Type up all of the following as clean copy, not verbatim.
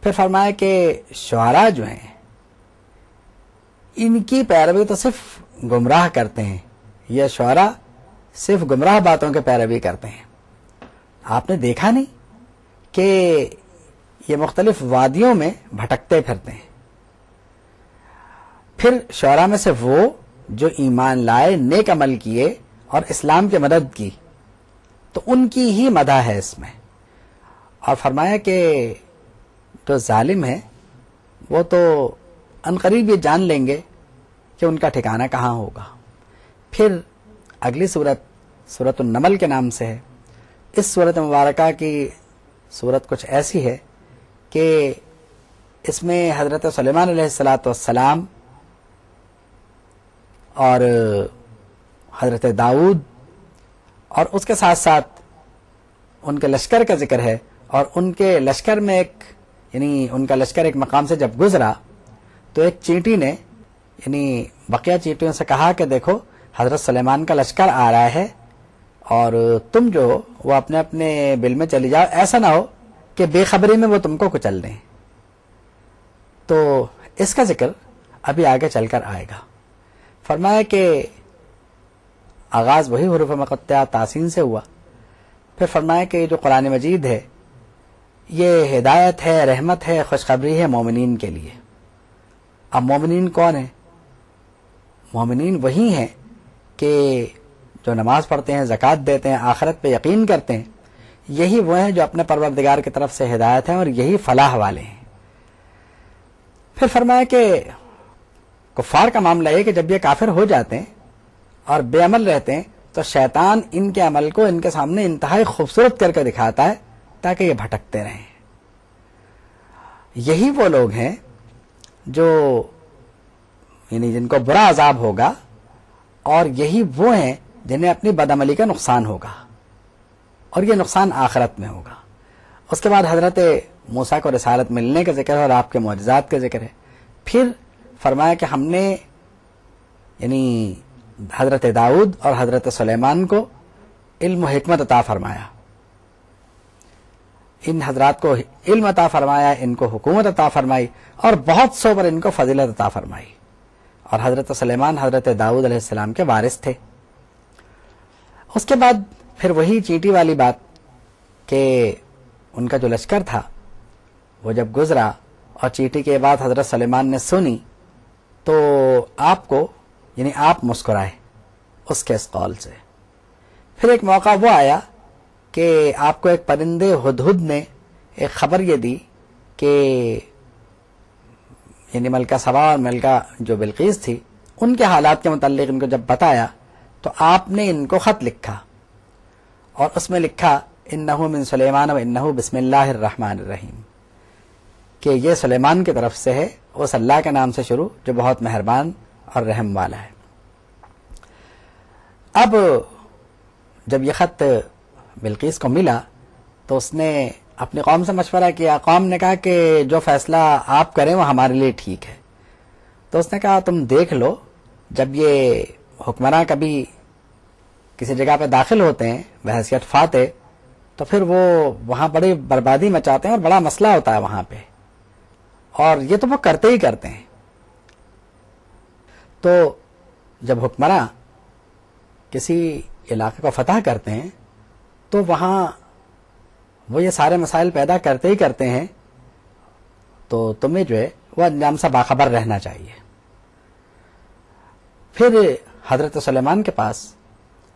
پھر فرمایا کہ شعراء جو ہیں ان کی پیروی تو صرف گمراہ کرتے ہیں، یہ شعراء صرف گمراہ باتوں کے پیروی کرتے ہیں. آپ نے دیکھا نہیں کہ یہ مختلف وادیوں میں بھٹکتے پھرتے ہیں. پھر شعراء میں سے وہ جو ایمان لائے، نیک عمل کیے اور اسلام کی مدد کی، تو ان کی ہی مدح ہے اس میں. اور فرمایا کہ جو ظالم ہے وہ تو عنقریب یہ جان لیں گے کہ ان کا ٹھکانہ کہاں ہوگا. پھر اگلی صورت سورۃ النمل کے نام سے ہے. اس سورۃ مبارکہ کی صورت کچھ ایسی ہے کہ اس میں حضرت سلیمان علیہ السلام اور حضرت داؤد اور اس کے ساتھ ساتھ ان کے لشکر کا ذکر ہے. اور ان کے لشکر میں ان کا لشکر ایک مقام سے جب گزرا تو ایک چینٹی نے بقیہ چینٹیوں سے کہا کہ دیکھو حضرت سلیمان کا لشکر آ رہا ہے اور تم جو وہ اپنے اپنے بل میں چلی جاؤ، ایسا نہ ہو کہ بے خبری میں وہ تم کو کچل دیں. تو اس کا ذکر ابھی آگے چل کر آئے گا. فرمایا کہ آغاز وہی حروف مقطعہ تاسین سے ہوا. پھر فرمایا کہ جو قرآن مجید ہے یہ ہدایت ہے، رحمت ہے، خوشخبری ہے مومنین کے لیے. اب مومنین کون ہیں؟ مومنین وہی ہیں کہ جو نماز پڑھتے ہیں، زکوٰۃ دیتے ہیں، آخرت پہ یقین کرتے ہیں. یہی وہ ہیں جو اپنے پروردگار کی طرف سے ہدایت ہیں اور یہی فلاح والے ہیں. پھر فرمایا کہ کفار کا معاملہ یہ کہ جب یہ کافر ہو جاتے ہیں اور بے عمل رہتے ہیں تو شیطان ان کے عمل کو ان کے سامنے انتہائی خوبصورت کر کے دکھاتا ہے تاکہ یہ بھٹکتے رہیں. یہی وہ لوگ ہیں جو جن کو برا عذاب ہوگا، اور یہی وہ ہیں جنہیں اپنی بدعملی کا نقصان ہوگا، اور یہ نقصان آخرت میں ہوگا. اس کے بعد حضرت موسیٰ کو رسالت ملنے کا ذکر ہے اور آپ کے معجزات کا ذکر ہے. پھر فرمایا کہ ہم نے حضرت داؤد اور حضرت سلیمان کو علم و حکمت عطا فرمایا. ان حضرات کو علم عطا فرمایا، ان کو حکومت عطا فرمائی، اور بہت سو پر ان کو فضیلت عطا فرمائی. اور حضرت سلیمان حضرت داؤد علیہ السلام کے وارث تھے. اس کے بعد پھر وہی چینٹی والی بات کہ ان کا جو لشکر تھا وہ جب گزرا اور چینٹی کے بعد حضرت سلیمان نے سنی تو آپ مسکرائے اس کے اس قول سے. پھر ایک موقع وہ آیا کہ آپ کو ایک پرندے ہدہد نے ایک خبر یہ دی کہ ملکہ سبا اور ملکہ جو بلقیس تھی ان کے حالات کے متعلق ان کو جب بتایا تو آپ نے ان کو خط لکھا، اور اس میں لکھا انہ من سلیمان و انہ بسم اللہ الرحمن الرحیم، کہ یہ سلیمان کی طرف سے ہے، اس اللہ کے نام سے شروع جو بہت مہربان اور رحم والا ہے. اب جب یہ خط بلقیس کو ملا تو اس نے اپنی قوم سے مشورہ کیا. قوم نے کہا کہ جو فیصلہ آپ کریں وہ ہمارے لیے ٹھیک ہے. تو اس نے کہا تم دیکھ لو، جب یہ حکمراں کبھی کسی جگہ پہ داخل ہوتے ہیں بحیثیت فاتح تو پھر وہ وہاں بڑی بربادی مچاتے ہیں اور بڑا مسئلہ ہوتا ہے وہاں پہ، اور یہ تو وہ کرتے ہی کرتے ہیں. تو جب حکمراں کسی علاقے کو فتح کرتے ہیں تو وہاں وہ یہ سارے مسائل پیدا کرتے ہی کرتے ہیں، تو تمہیں جو ہے وہ انجام سے باخبر رہنا چاہیے. پھر حضرت سلیمان کے پاس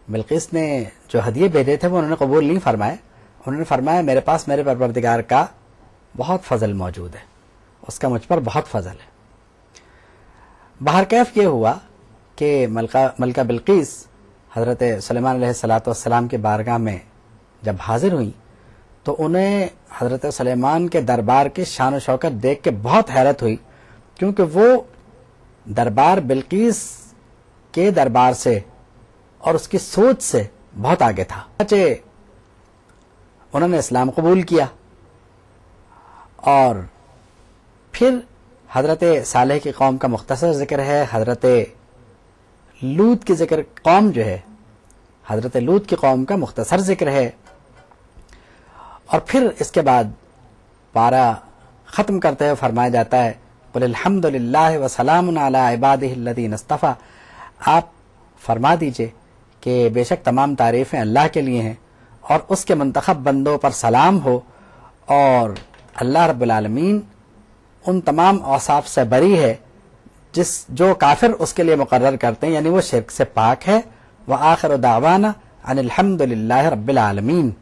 بلقیس نے جو ہدیے بھیجے تھے وہ انہوں نے قبول نہیں فرمائے. انہوں نے فرمایا میرے پاس میرے پروردگار کا بہت فضل موجود ہے، اس کا مجھ پر بہت فضل ہے. بہرکیف یہ ہوا کہ ملکہ بلقیس حضرت سلیمان علیہ السلام کے بارگاہ میں جب حاضر ہوئی تو انہیں حضرت سلیمان کے دربار کی شان و شوکت دیکھ کے بہت حیرت ہوئی، کیونکہ وہ دربار بلقیس کے دربار سے اور اس کی سوچ سے بہت آگے تھا. انہوں نے اسلام قبول کیا، اور پھر حضرت صالح کی قوم کا مختصر ذکر ہے. حضرت لوط کی ذکر قوم جو ہے حضرت لوط کی قوم کا مختصر ذکر ہے. اور پھر اس کے بعد پارہ ختم کرتے ہوئے فرمایا جاتا ہے قل الحمد للہ وسلام علی عبادہ الذین اصطفیٰ، آپ فرما دیجئے کہ بے شک تمام تعریفیں اللہ کے لیے ہیں اور اس کے منتخب بندوں پر سلام ہو، اور اللہ رب العالمین ان تمام اوصاف سے بری ہے جو کافر اس کے لیے مقرر کرتے ہیں، یعنی وہ شرک سے پاک ہے۔ وآخر دعوانا ان الحمد للہ رب العالمین۔